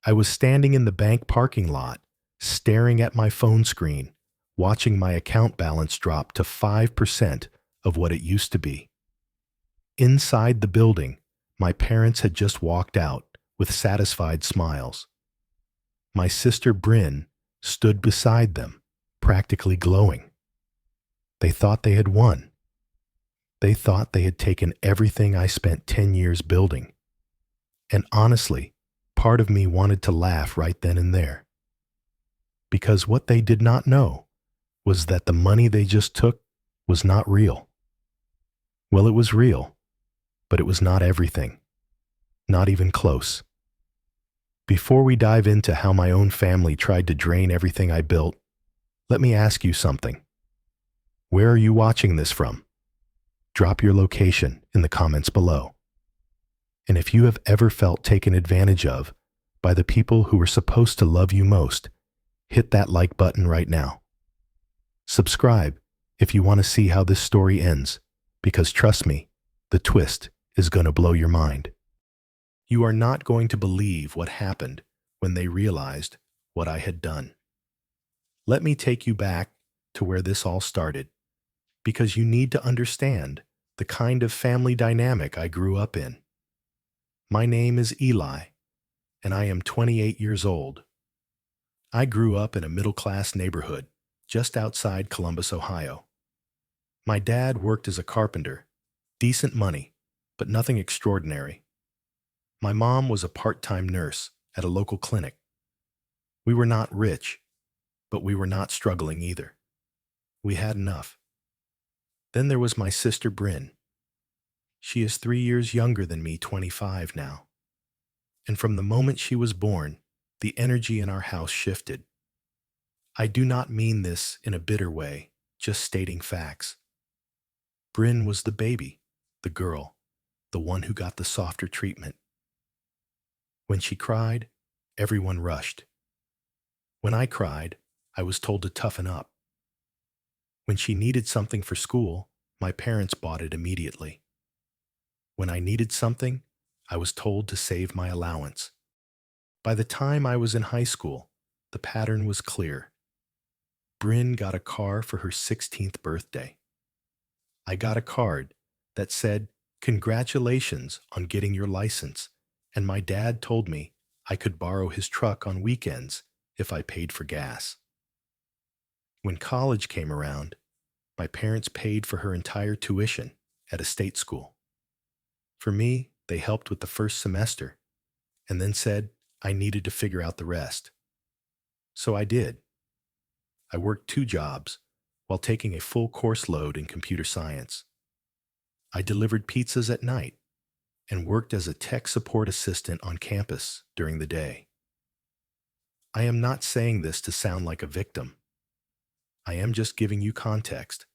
I was standing in the bank parking lot, staring at my phone screen, watching my account balance drop to 5% of what it used to be. Inside the building, my parents had just walked out with satisfied smiles. My sister Bryn stood beside them, practically glowing. They thought they had won. They thought they had taken everything I spent 10 years building. And honestly, part of me wanted to laugh right then and there. Because what they did not know was that the money they just took was not real. Well, it was real, but it was not everything. Not even close. Before we dive into how my own family tried to drain everything I built, let me ask you something. Where are you watching this from? Drop your location in the comments below. And if you have ever felt taken advantage of by the people who were supposed to love you most, hit that like button right now. Subscribe if you want to see how this story ends, because trust me, the twist is going to blow your mind. You are not going to believe what happened when they realized what I had done. Let me take you back to where this all started, because you need to understand the kind of family dynamic I grew up in. My name is Eli, and I am 28 years old. I grew up in a middle-class neighborhood just outside Columbus, Ohio. My dad worked as a carpenter, decent money, but nothing extraordinary. My mom was a part-time nurse at a local clinic. We were not rich, but we were not struggling either. We had enough. Then there was my sister Bryn. She is 3 years younger than me, 25 now. And from the moment she was born, the energy in our house shifted. I do not mean this in a bitter way, just stating facts. Bryn was the baby, the girl, the one who got the softer treatment. When she cried, everyone rushed. When I cried, I was told to toughen up. When she needed something for school, my parents bought it immediately. When I needed something, I was told to save my allowance. By the time I was in high school, the pattern was clear. Bryn got a car for her 16th birthday. I got a card that said, "Congratulations on getting your license," and my dad told me I could borrow his truck on weekends if I paid for gas. When college came around, my parents paid for her entire tuition at a state school. For me, they helped with the first semester and then said I needed to figure out the rest. So I did. I worked 2 jobs while taking a full course load in computer science. I delivered pizzas at night and worked as a tech support assistant on campus during the day. I am not saying this to sound like a victim. I am just giving you context.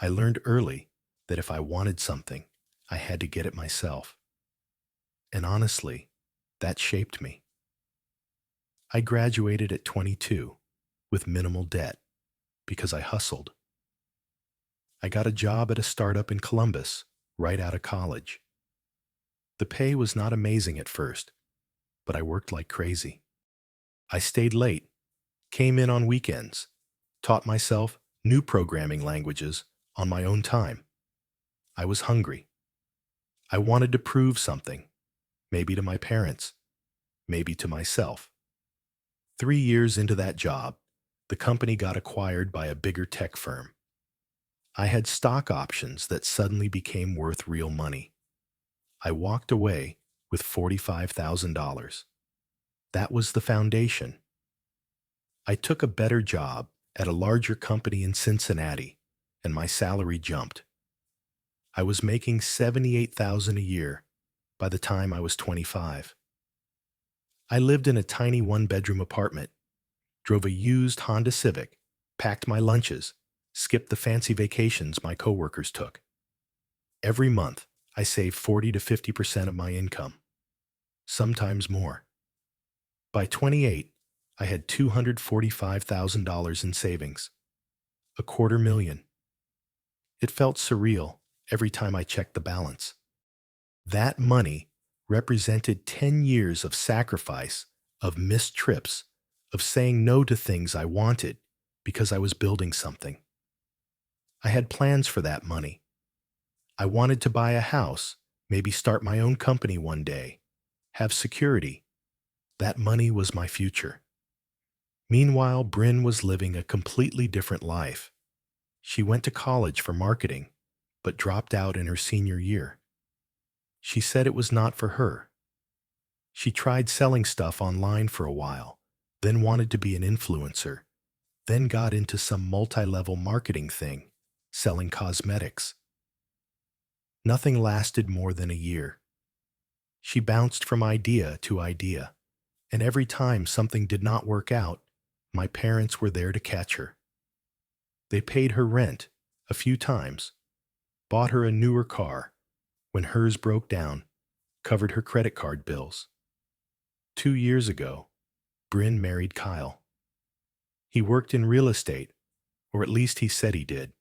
I learned early that if I wanted something, I had to get it myself. And honestly, that shaped me. I graduated at 22 with minimal debt because I hustled. I got a job at a startup in Columbus right out of college. The pay was not amazing at first, but I worked like crazy. I stayed late, came in on weekends, taught myself new programming languages on my own time. I was hungry. I wanted to prove something, maybe to my parents, maybe to myself. 3 years into that job, the company got acquired by a bigger tech firm. I had stock options that suddenly became worth real money. I walked away with $45,000. That was the foundation. I took a better job at a larger company in Cincinnati, and my salary jumped. I was making $78,000 a year by the time I was 25. I lived in a tiny 1-bedroom apartment, drove a used Honda Civic, packed my lunches, skipped the fancy vacations my coworkers took. Every month, I saved 40 to 50% of my income, sometimes more. By 28, I had $245,000 in savings, $250,000. It felt surreal every time I checked the balance. That money represented 10 years of sacrifice of missed trips, of saying no to things I wanted because I was building something. I had plans for that money. I wanted to buy a house, maybe start my own company one day, have security. That money was my future. Meanwhile, Bryn was living a completely different life. She went to college for marketing, but dropped out in her senior year. She said it was not for her. She tried selling stuff online for a while, then wanted to be an influencer, then got into some multi-level marketing thing, selling cosmetics. Nothing lasted more than a year. She bounced from idea to idea, and every time something did not work out, my parents were there to catch her. They paid her rent a few times, bought her a newer car when hers broke down, covered her credit card bills. 2 years ago, Bryn married Kyle. He worked in real estate, or at least he said he did.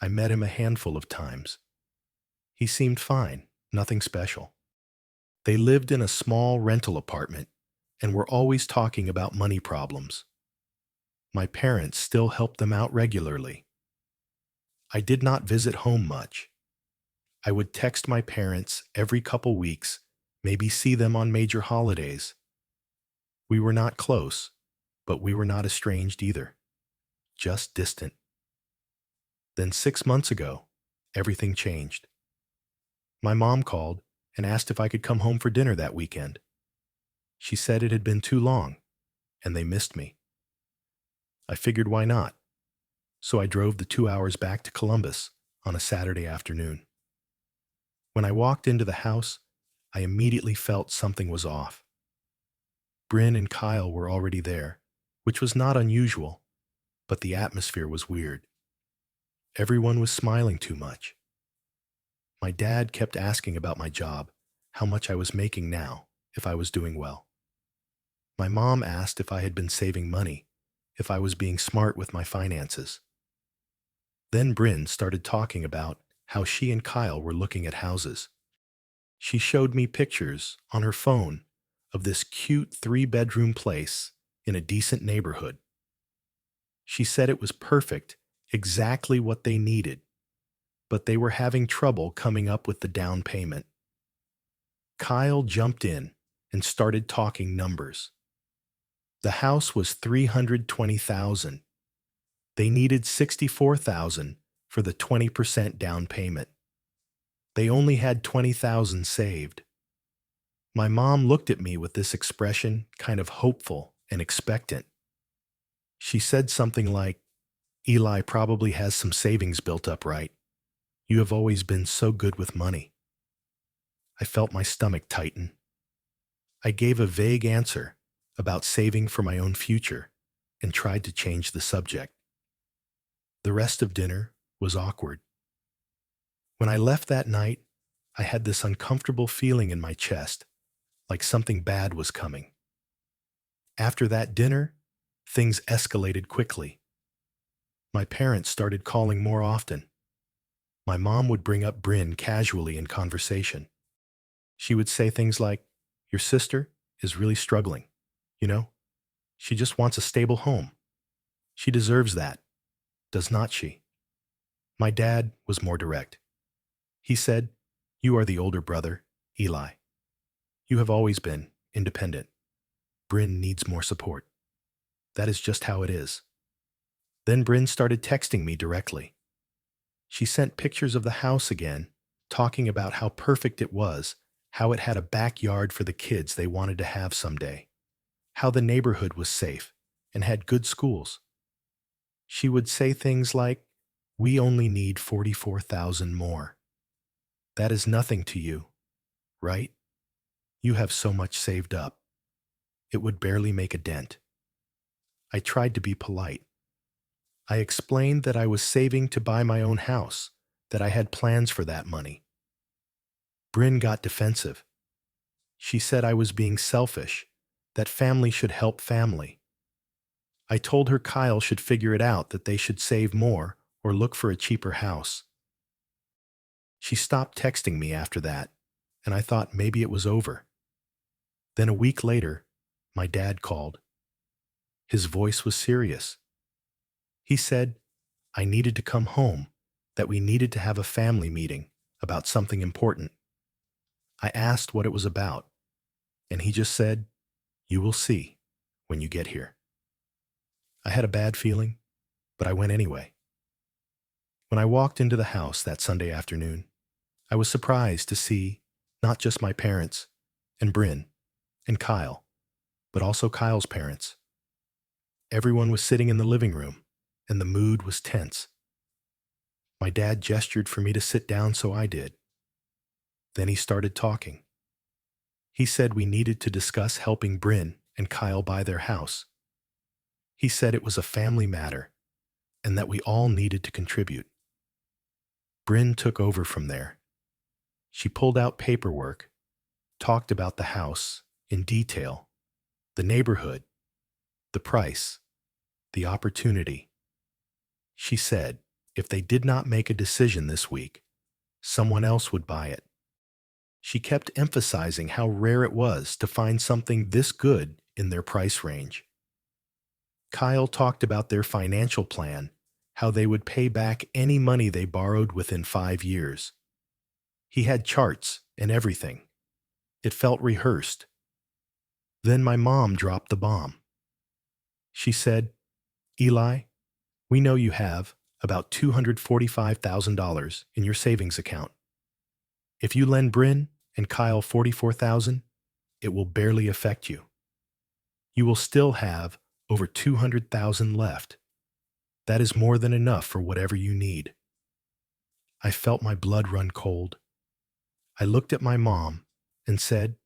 I met him a handful of times. He seemed fine, nothing special. They lived in a small rental apartment and were always talking about money problems. My parents still helped them out regularly. I did not visit home much. I would text my parents every couple weeks, maybe see them on major holidays. We were not close, but we were not estranged either, just distant. Then 6 months ago, everything changed. My mom called and asked if I could come home for dinner that weekend. She said it had been too long, and they missed me. I figured why not, so I drove the 2 hours back to Columbus on a Saturday afternoon. When I walked into the house, I immediately felt something was off. Bryn and Kyle were already there, which was not unusual, but the atmosphere was weird. Everyone was smiling too much. My dad kept asking about my job, how much I was making now, if I was doing well. My mom asked if I had been saving money, if I was being smart with my finances. Then Bryn started talking about how she and Kyle were looking at houses. She showed me pictures on her phone of this cute 3-bedroom place in a decent neighborhood. She said it was perfect, exactly what they needed, but they were having trouble coming up with the down payment. Kyle jumped in and started talking numbers. The house was $320,000. They needed $64,000 for the 20% down payment. They only had $20,000 saved. My mom looked at me with this expression, kind of hopeful and expectant. She said something like, "Eli probably has some savings built up, right? You have always been so good with money." I felt my stomach tighten. I gave a vague answer about saving for my own future and tried to change the subject. The rest of dinner was awkward. When I left that night, I had this uncomfortable feeling in my chest, like something bad was coming. After that dinner, things escalated quickly. My parents started calling more often. My mom would bring up Bryn casually in conversation. She would say things like, "Your sister is really struggling. You know, she just wants a stable home. She deserves that, does not she?" My dad was more direct. He said, "You are the older brother, Eli. You have always been independent. Bryn needs more support. That is just how it is." Then Bryn started texting me directly. She sent pictures of the house again, talking about how perfect it was, how it had a backyard for the kids they wanted to have someday, how the neighborhood was safe and had good schools. She would say things like, "We only need 44,000 more. That is nothing to you, right? You have so much saved up. It would barely make a dent." I tried to be polite. I explained that I was saving to buy my own house, that I had plans for that money. Bryn got defensive. She said I was being selfish, that family should help family. I told her Kyle should figure it out, that they should save more or look for a cheaper house. She stopped texting me after that, and I thought maybe it was over. Then a week later, My dad called. His voice was serious. He said I needed to come home, that we needed to have a family meeting about something important. I asked what it was about, and he just said, "You will see when you get here." I had a bad feeling, but I went anyway. When I walked into the house that Sunday afternoon, I was surprised to see not just my parents and Bryn and Kyle, but also Kyle's parents. Everyone was sitting in the living room, and the mood was tense. My dad gestured for me to sit down, so I did. Then he started talking. He said we needed to discuss helping Bryn and Kyle buy their house. He said it was a family matter and that we all needed to contribute. Bryn took over from there. She pulled out paperwork, talked about the house in detail, the neighborhood, the price, the opportunity. She said if they did not make a decision this week, someone else would buy it. She kept emphasizing how rare it was to find something this good in their price range. Kyle talked about their financial plan, how they would pay back any money they borrowed within 5 years. He had charts and everything. It felt rehearsed. Then my mom dropped the bomb. She said, "Eli, we know you have about $245,000 in your savings account. If you lend Bryn and Kyle $44,000, it will barely affect you. You will still have over $200,000 left. That is more than enough for whatever you need." I felt my blood run cold. I looked at my mom and said,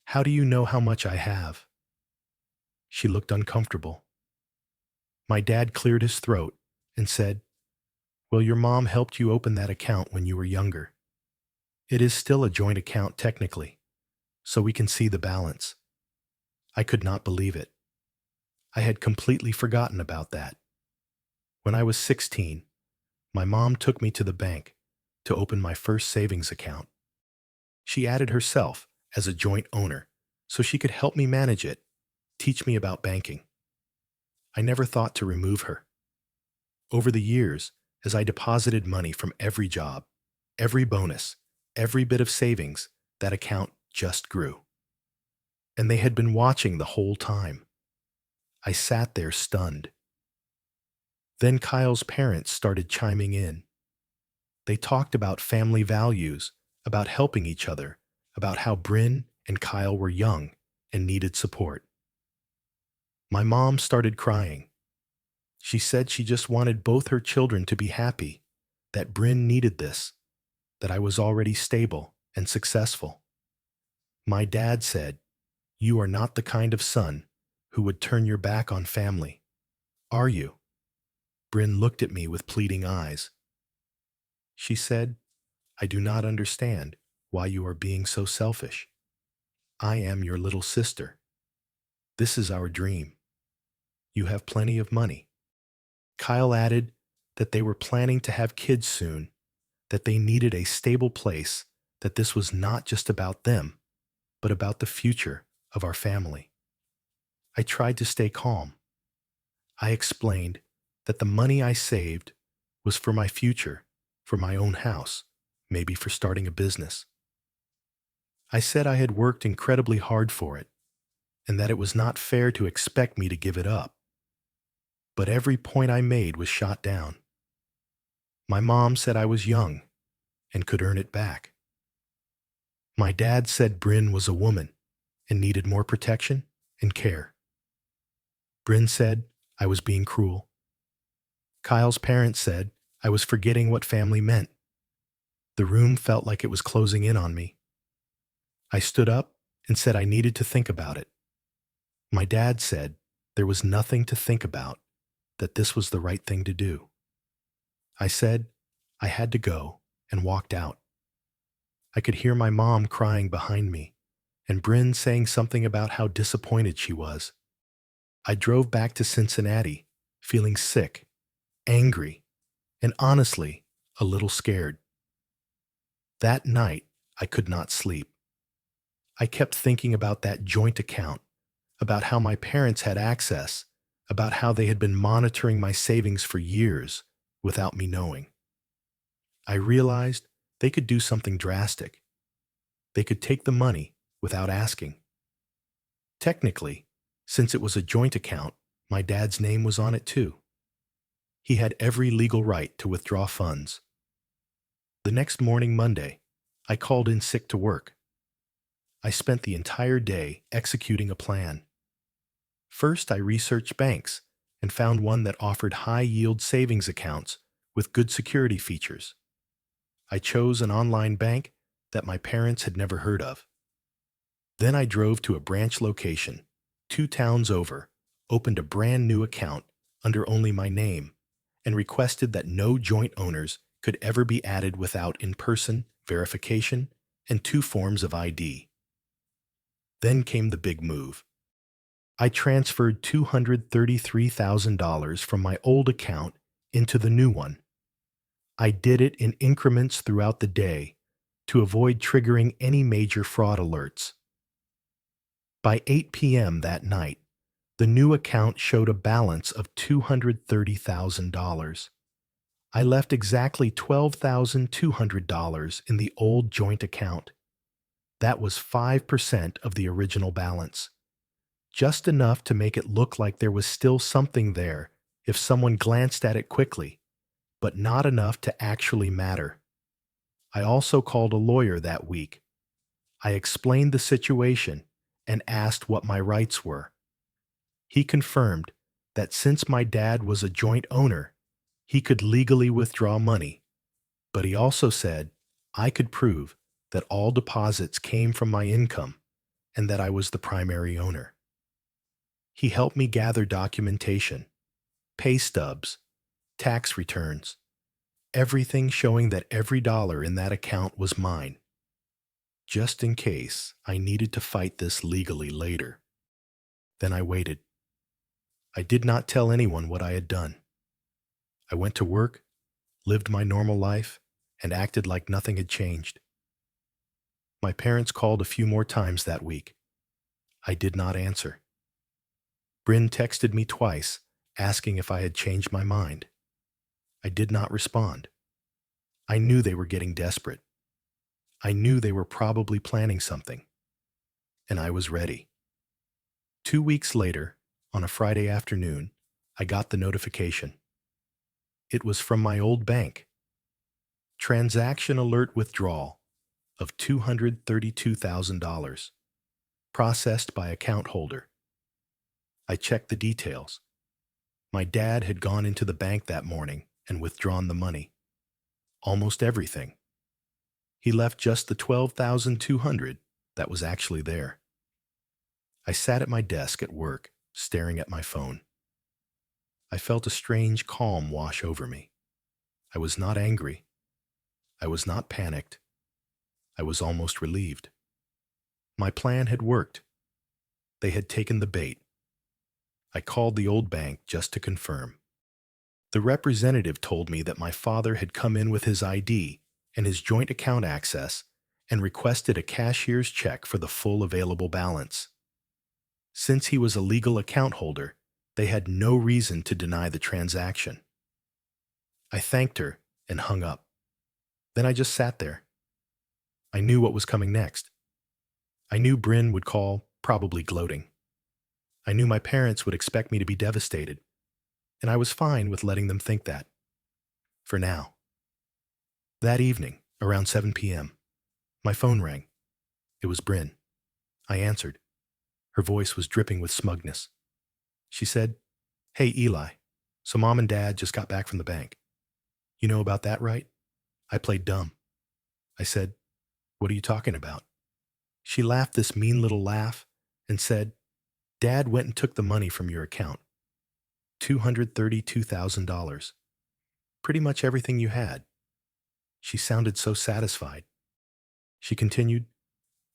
"How do you know how much I have?" She looked uncomfortable. My dad cleared his throat and said, "Well, your mom helped you open that account when you were younger. It is still a joint account technically, so we can see the balance." I could not believe it. I had completely forgotten about that. When I was 16, my mom took me to the bank to open my first savings account. She added herself as a joint owner so she could help me manage it, teach me about banking. I never thought to remove her. Over the years, as I deposited money from every job, every bonus, every bit of savings, that account just grew. And they had been watching the whole time. I sat there stunned. Then Kyle's parents started chiming in. They talked about family values, about helping each other, about how Bryn and Kyle were young and needed support. My mom started crying. She said she just wanted both her children to be happy, that Bryn needed this, that I was already stable and successful. My dad said, "You are not the kind of son who would turn your back on family, are you?" Bryn looked at me with pleading eyes. She said, "I do not understand why you are being so selfish. I am your little sister. This is our dream. You have plenty of money." Kyle added that they were planning to have kids soon, that they needed a stable place, that this was not just about them, but about the future of our family. I tried to stay calm. I explained that the money I saved was for my future, for my own house, maybe for starting a business. I said I had worked incredibly hard for it, and that it was not fair to expect me to give it up. But every point I made was shot down. My mom said I was young and could earn it back. My dad said Bryn was a woman and needed more protection and care. Bryn said I was being cruel. Kyle's parents said I was forgetting what family meant. The room felt like it was closing in on me. I stood up and said I needed to think about it. My dad said there was nothing to think about, that this was the right thing to do. I said I had to go and walked out. I could hear my mom crying behind me and Bryn saying something about how disappointed she was. I drove back to Cincinnati, feeling sick, angry, and honestly, a little scared. That night, I could not sleep. I kept thinking about that joint account, about how my parents had access, about how they had been monitoring my savings for years without me knowing. I realized they could do something drastic. They could take the money without asking. Technically, since it was a joint account, my dad's name was on it too. He had every legal right to withdraw funds. The next morning, Monday, I called in sick to work. I spent the entire day executing a plan. First, I researched banks and found one that offered high-yield savings accounts with good security features. I chose an online bank that my parents had never heard of. Then I drove to a branch location, 2 towns over, opened a brand new account under only my name, and requested that no joint owners could ever be added without in-person verification and 2 forms of ID. Then came the big move. I transferred $233,000 from my old account into the new one. I did it in increments throughout the day to avoid triggering any major fraud alerts. By 8 p.m. that night, the new account showed a balance of $230,000. I left exactly $12,200 in the old joint account. That was 5% of the original balance, just enough to make it look like there was still something there if someone glanced at it quickly, but not enough to actually matter. I also called a lawyer that week. I explained the situation and asked what my rights were. He confirmed that since my dad was a joint owner, he could legally withdraw money, but he also said I could prove that all deposits came from my income and that I was the primary owner. He helped me gather documentation, pay stubs, tax returns, everything showing that every dollar in that account was mine, just in case I needed to fight this legally later. Then I waited. I did not tell anyone what I had done. I went to work, lived my normal life, and acted like nothing had changed. My parents called a few more times that week. I did not answer. Bryn texted me twice, asking if I had changed my mind. I did not respond. I knew they were getting desperate. I knew they were probably planning something. And I was ready. 2 weeks later, on a Friday afternoon, I got the notification. It was from my old bank. Transaction alert withdrawal of $232,000, processed by account holder. I checked the details. My dad had gone into the bank that morning and withdrawn the money. Almost everything. He left just the $12,200 that was actually there. I sat at my desk at work, staring at my phone. I felt a strange calm wash over me. I was not angry. I was not panicked. I was almost relieved. My plan had worked. They had taken the bait. I called the old bank just to confirm. The representative told me that my father had come in with his ID and his joint account access and requested a cashier's check for the full available balance. Since he was a legal account holder, they had no reason to deny the transaction. I thanked her and hung up. Then I just sat there. I knew what was coming next. I knew Bryn would call, probably gloating. I knew my parents would expect me to be devastated, and I was fine with letting them think that. For now. That evening, around 7 p.m., my phone rang. It was Bryn. I answered. Her voice was dripping with smugness. She said, "Hey, Eli, so Mom and Dad just got back from the bank. You know about that, right?" I played dumb. I said, "What are you talking about?" She laughed this mean little laugh and said, "Dad went and took the money from your account. $232,000. Pretty much everything you had." She sounded so satisfied. She continued,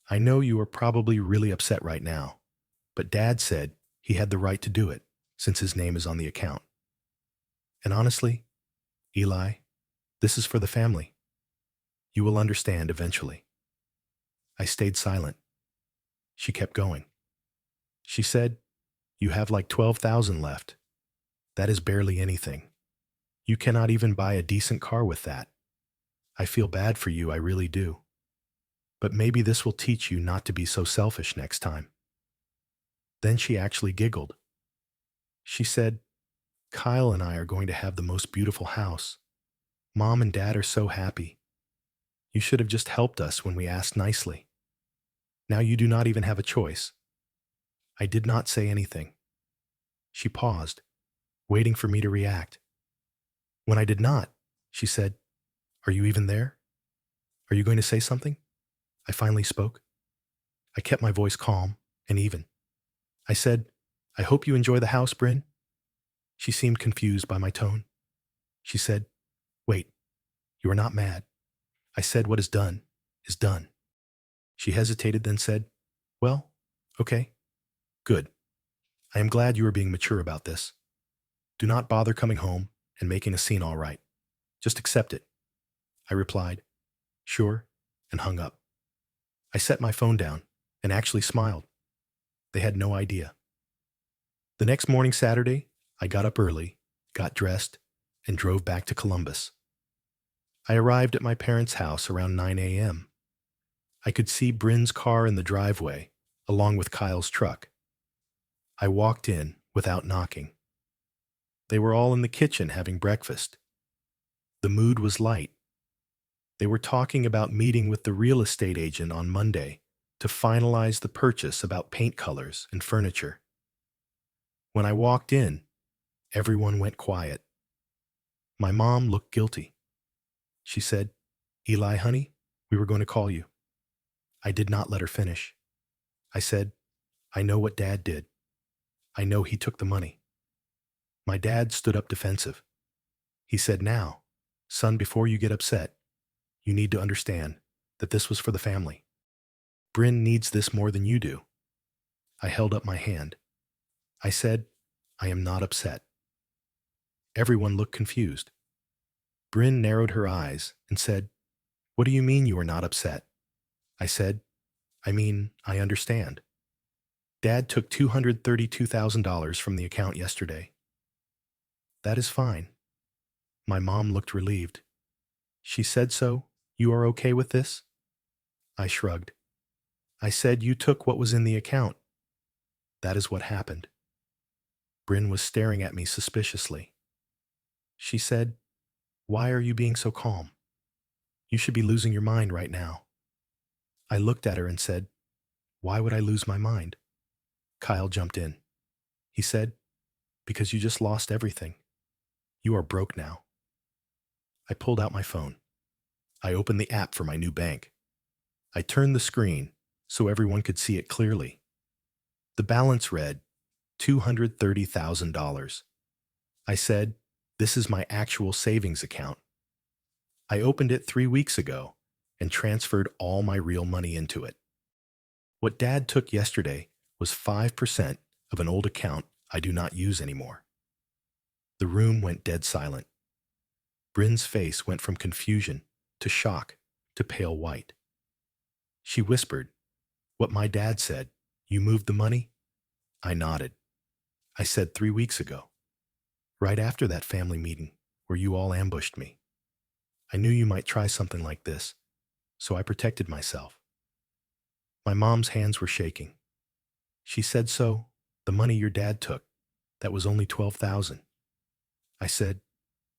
"I know you are probably really upset right now, but Dad said he had the right to do it since his name is on the account. And honestly, Eli, this is for the family. You will understand eventually." I stayed silent. She kept going. She said, "You have like 12,000 left. That is barely anything. You cannot even buy a decent car with that. I feel bad for you, I really do. But maybe this will teach you not to be so selfish next time." Then she actually giggled. She said, "Kyle and I are going to have the most beautiful house. Mom and Dad are so happy. You should have just helped us when we asked nicely. Now you do not even have a choice." I did not say anything. She paused, waiting for me to react. When I did not, she said, "Are you even there? Are you going to say something?" I finally spoke. I kept my voice calm and even. I said, "I hope you enjoy the house, Bryn." She seemed confused by my tone. She said, "Wait, you are not mad." I said, "What is done is done." She hesitated, then said, "Well, okay, good. I am glad you are being mature about this. Do not bother coming home and making a scene, all right. Just accept it." I replied, "Sure," and hung up. I set my phone down and actually smiled. They had no idea. The next morning, Saturday, I got up early, got dressed, and drove back to Columbus. I arrived at my parents' house around 9 a.m. I could see Bryn's car in the driveway, along with Kyle's truck. I walked in without knocking. They were all in the kitchen having breakfast. The mood was light. They were talking about meeting with the real estate agent on Monday to finalize the purchase about paint colors and furniture. When I walked in, everyone went quiet. My mom looked guilty. She said, "Eli, honey, we were going to call you." I did not let her finish. I said, "I know what Dad did. I know he took the money." My dad stood up defensive. He said, "Now, son, before you get upset, you need to understand that this was for the family. Bryn needs this more than you do." I held up my hand. I said, "I am not upset." Everyone looked confused. Bryn narrowed her eyes and said, "What do you mean you are not upset?" I said, "I mean, I understand. Dad took $232,000 from the account yesterday." "That is fine." My mom looked relieved. She said, "So, you are okay with this?" I shrugged. I said, "You took what was in the account." That is what happened. Bryn was staring at me suspiciously. She said, "Why are you being so calm? You should be losing your mind right now." I looked at her and said, "Why would I lose my mind?" Kyle jumped in. He said, "Because you just lost everything. You are broke now." I pulled out my phone. I opened the app for my new bank. I turned the screen so everyone could see it clearly. The balance read $230,000. I said, "This is my actual savings account. I opened it 3 weeks ago and transferred all my real money into it. What Dad took yesterday was 5% of an old account I do not use anymore." The room went dead silent. Bryn's face went from confusion to shock to pale white. She whispered, "What my dad said, you moved the money?" I nodded. I said 3 weeks ago, right after that family meeting where you all ambushed me. I knew you might try something like this, so I protected myself. My mom's hands were shaking. She said, "So, the money your dad took, that was only 12,000. I said,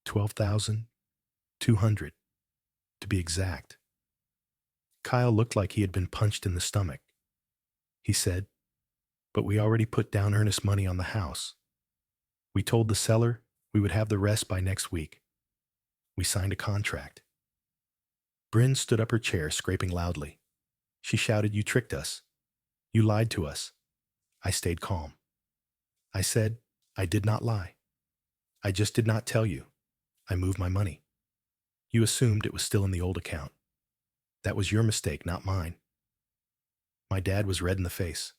12,200, to be exact. Kyle looked like he had been punched in the stomach. He said, "But we already put down earnest money on the house. We told the seller we would have the rest by next week. We signed a contract." Bryn stood up her chair, scraping loudly. She shouted, "You tricked us. You lied to us." I stayed calm. I said, "I did not lie. I just did not tell you. I moved my money. You assumed it was still in the old account. That was your mistake, not mine." My dad was red in the face.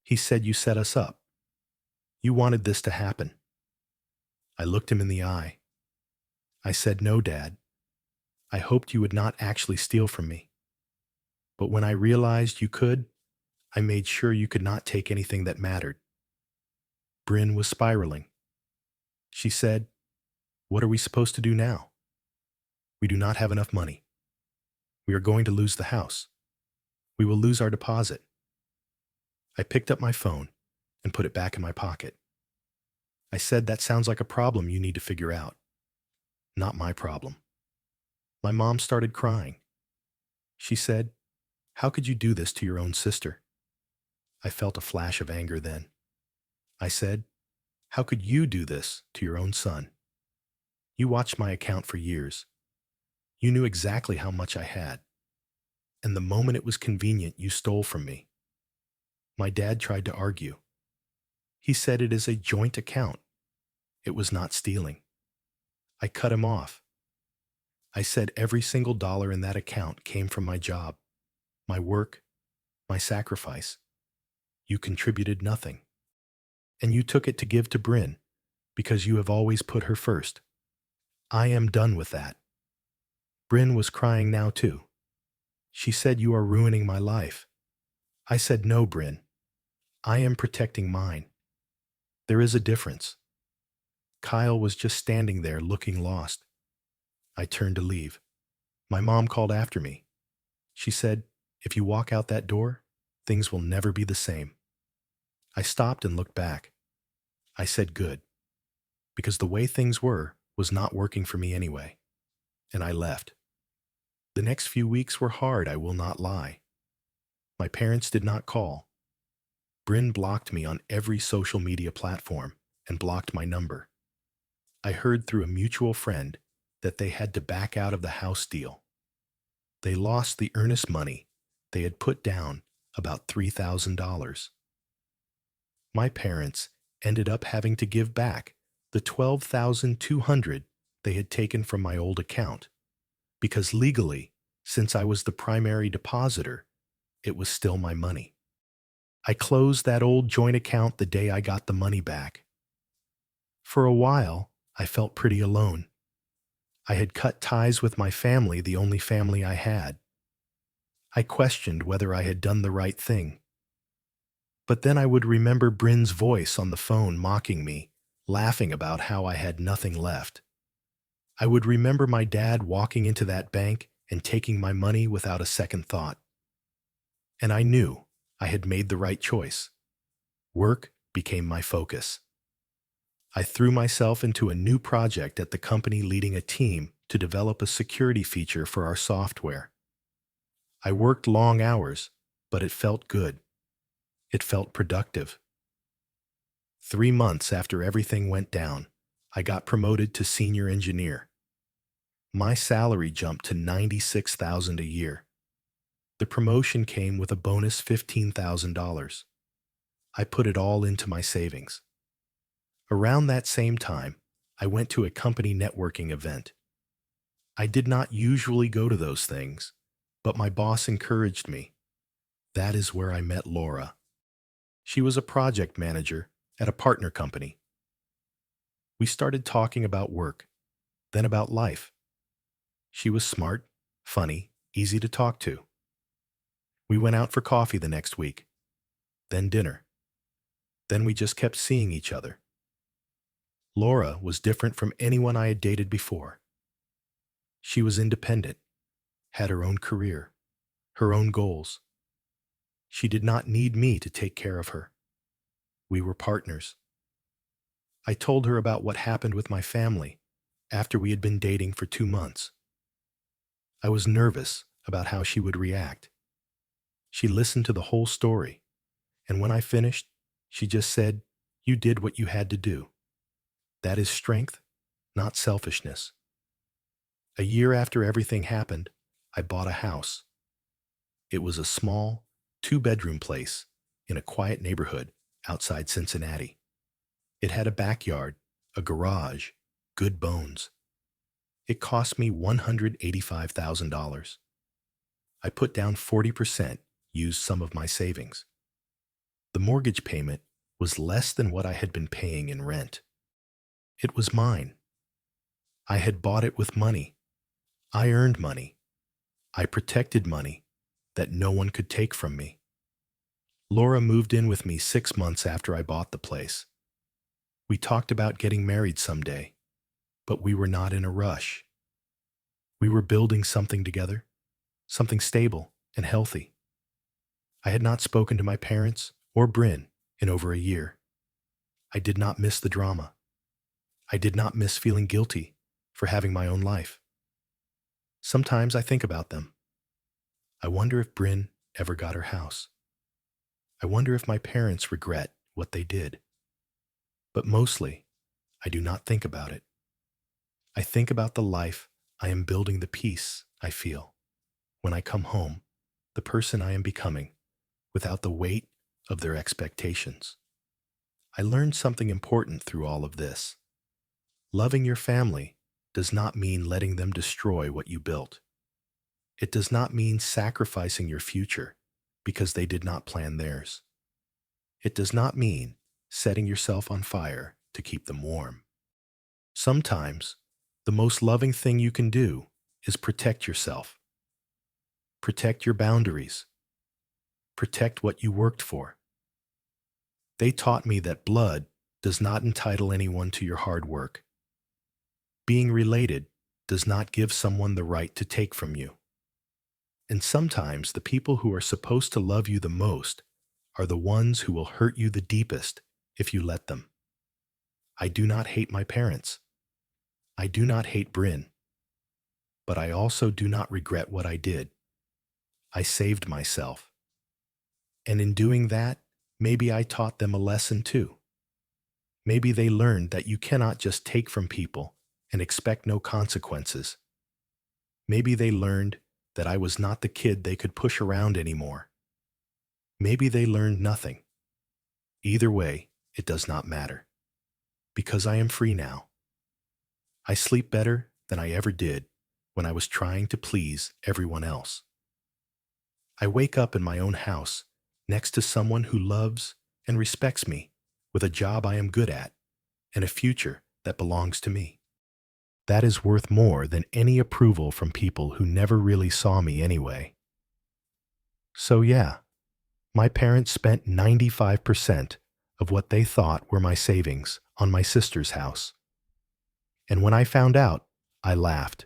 He said, "You set us up. You wanted this to happen." I looked him in the eye. I said, "No, Dad. I hoped you would not actually steal from me. But when I realized you could, I made sure you could not take anything that mattered. Bryn was spiraling. She said, "What are we supposed to do now? We do not have enough money. We are going to lose the house. We will lose our deposit." I picked up my phone and put it back in my pocket. I said, "That sounds like a problem you need to figure out. Not my problem." My mom started crying. She said, "How could you do this to your own sister?" I felt a flash of anger then. I said, "How could you do this to your own son? You watched my account for years. You knew exactly how much I had. And the moment it was convenient, you stole from me." My dad tried to argue. He said it is a joint account. It was not stealing. I cut him off. I said every single dollar in that account came from my job, my work, my sacrifice. You contributed nothing. And you took it to give to Bryn because you have always put her first. I am done with that. Bryn was crying now too. She said, "You are ruining my life." I said, "No, Bryn. I am protecting mine. There is a difference." Kyle was just standing there looking lost. I turned to leave. My mom called after me. She said, "If you walk out that door, things will never be the same." I stopped and looked back. I said, "Good," because the way things were was not working for me anyway. And I left. The next few weeks were hard, I will not lie. My parents did not call. Bryn blocked me on every social media platform and blocked my number. I heard through a mutual friend that they had to back out of the house deal. They lost the earnest money they had put down, about $3,000. My parents ended up having to give back the $12,200 they had taken from my old account, because legally, since I was the primary depositor, it was still my money. I closed that old joint account the day I got the money back. For a while, I felt pretty alone. I had cut ties with my family, the only family I had. I questioned whether I had done the right thing. But then I would remember Bryn's voice on the phone mocking me, laughing about how I had nothing left. I would remember my dad walking into that bank and taking my money without a second thought. And I knew I had made the right choice. Work became my focus. I threw myself into a new project at the company, leading a team to develop a security feature for our software. I worked long hours, but it felt good. It felt productive. 3 months after everything went down, I got promoted to senior engineer. My salary jumped to $96,000 a year. The promotion came with a bonus $15,000. I put it all into my savings. Around that same time, I went to a company networking event. I did not usually go to those things, but my boss encouraged me. That is where I met Laura. She was a project manager at a partner company. We started talking about work, then about life. She was smart, funny, easy to talk to. We went out for coffee the next week, then dinner. Then we just kept seeing each other. Laura was different from anyone I had dated before. She was independent, had her own career, her own goals. She did not need me to take care of her. We were partners. I told her about what happened with my family after we had been dating for 2 months. I was nervous about how she would react. She listened to the whole story, and when I finished, she just said, "You did what you had to do. That is strength, not selfishness." A year after everything happened, I bought a house. It was a small, 2-bedroom place in a quiet neighborhood outside Cincinnati. It had a backyard, a garage, good bones. It cost me $185,000. I put down 40%, used some of my savings. The mortgage payment was less than what I had been paying in rent. It was mine. I had bought it with money. I earned money. I protected money that no one could take from me. Laura moved in with me 6 months after I bought the place. We talked about getting married someday, but we were not in a rush. We were building something together, something stable and healthy. I had not spoken to my parents or Bryn in over a year. I did not miss the drama. I did not miss feeling guilty for having my own life. Sometimes I think about them. I wonder if Bryn ever got her house. I wonder if my parents regret what they did. But mostly, I do not think about it. I think about the life I am building, the peace I feel when I come home, the person I am becoming, without the weight of their expectations. I learned something important through all of this. Loving your family does not mean letting them destroy what you built. It does not mean sacrificing your future because they did not plan theirs. It does not mean setting yourself on fire to keep them warm. Sometimes, the most loving thing you can do is protect yourself. Protect your boundaries. Protect what you worked for. They taught me that blood does not entitle anyone to your hard work. Being related does not give someone the right to take from you. And sometimes the people who are supposed to love you the most are the ones who will hurt you the deepest if you let them. I do not hate my parents. I do not hate Bryn. But I also do not regret what I did. I saved myself. And in doing that, maybe I taught them a lesson too. Maybe they learned that you cannot just take from people and expect no consequences. Maybe they learned that I was not the kid they could push around anymore. Maybe they learned nothing. Either way, it does not matter. Because I am free now. I sleep better than I ever did when I was trying to please everyone else. I wake up in my own house next to someone who loves and respects me, with a job I am good at and a future that belongs to me. That is worth more than any approval from people who never really saw me anyway. So yeah, my parents spent 95% of what they thought were my savings on my sister's house. And when I found out, I laughed.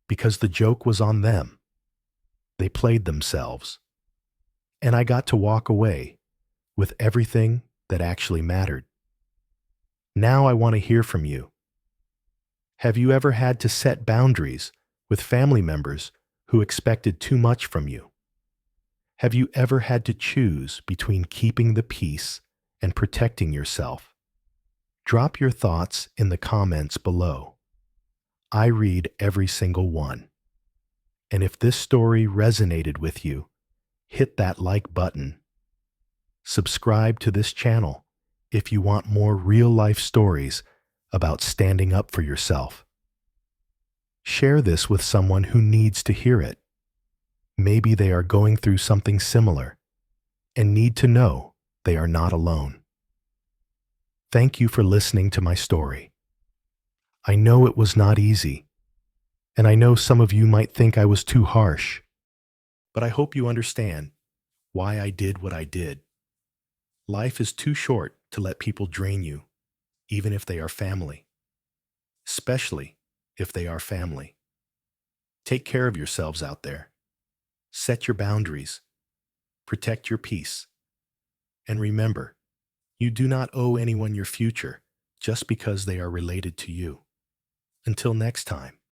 Because the joke was on them. They played themselves. And I got to walk away with everything that actually mattered. Now I want to hear from you. Have you ever had to set boundaries with family members who expected too much from you? Have you ever had to choose between keeping the peace and protecting yourself? Drop your thoughts in the comments below. I read every single one. And if this story resonated with you, hit that like button. Subscribe to this channel if you want more real-life stories about standing up for yourself. Share this with someone who needs to hear it. Maybe they are going through something similar and need to know they are not alone. Thank you for listening to my story. I know it was not easy, and I know some of you might think I was too harsh, but I hope you understand why I did what I did. Life is too short to let people drain you, even if they are family. Especially if they are family. Take care of yourselves out there. Set your boundaries. Protect your peace. And remember, you do not owe anyone your future just because they are related to you. Until next time.